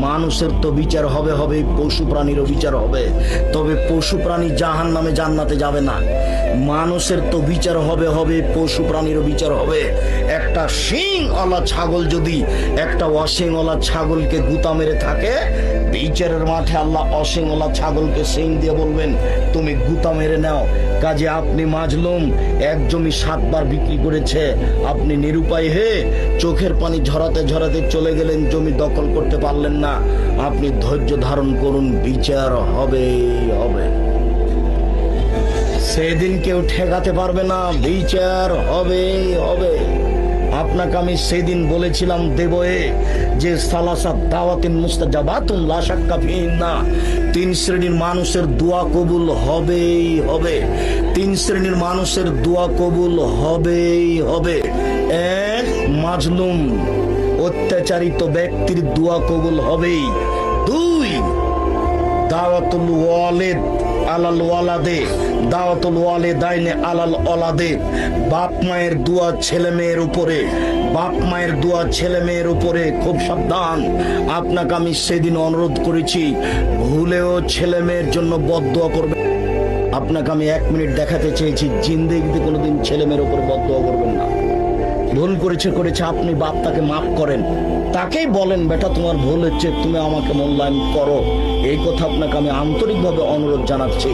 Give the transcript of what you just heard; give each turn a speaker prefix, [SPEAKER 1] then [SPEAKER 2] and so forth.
[SPEAKER 1] মানুষের তো বিচার হবে হবে, পশু প্রাণীরও বিচার হবে, তবে পশু প্রাণী জাহান্নামে জান্নাতে যাবে না। মানুষের তো বিচার হবে হবে, পশু প্রাণীরও বিচার হবে। একটা শিংওয়ালা ছাগল যদি একটা অশিংওয়ালা ছাগলকে গুতা মেরে থাকে, বিচারের মাঠে আল্লাহ অশিংওয়ালা ছাগলকে শিং দিয়ে বলবেন তুমি গুতা মেরে নাও। কাজে আপনি মাজলুম, এক জমি 7 বার বিক্রি করেছে, আপনি নিরুপায় হয়ে চোখের পানি ঝরাতে ঝরাতে চলে গেলেন, জমি দখল করতে পারলেন না। আপনি ধৈর্য ধারণ করুন, বিচার হবে হবে। সেদিন কেউ ঠেকাতে পারবে না, বিচার হবে হবে। আপনাকে আমি সেদিন বলেছিলাম দেবয়ে যে সালাসাত দাওয়াতিন মুস্তাজাবাতুন লা শাক্কা ফিহিন্না, 3 শ্রেণীর মানুষের দোয়া কবুল হবেই হবে। 3 শ্রেণীর মানুষের দোয়া কবুল হবেই হবে। 1, মাজলুম অত্যাচারিত ব্যক্তির দোয়া কবুল হবেই। 2, দাওয়াতুল ওয়ালিদ আলাল ওয়ালাদে, দাওয়াতুল ওয়ালিদাইনে আলাল ওলাদে, বাপ মায়ের দোয়া ছেলে মেয়ের উপরে, বাপ মায়ের দোয়া ছেলে মেয়ের উপরে। খুব সাবধান, আপনাকে আমি সেদিন অনুরোধ করেছি ভুলেও ছেলে মেয়ের জন্য বদদোয়া করবে। আপনাকে আমি 1 মিনিট দেখাতে চেয়েছি, জিন্দেগিতে কোনোদিন ছেলে মেয়ের উপরে বদদোয়া করবেন না। ভুল করেছে, আপনি বাপ তাকে মাফ করেন, তাকেই বলেন বেটা তোমার ভুল হচ্ছে, তুমি আমাকে মূল্যায়ন করো। এই কথা আপনাকে আমি আন্তরিকভাবে অনুরোধ জানাচ্ছি।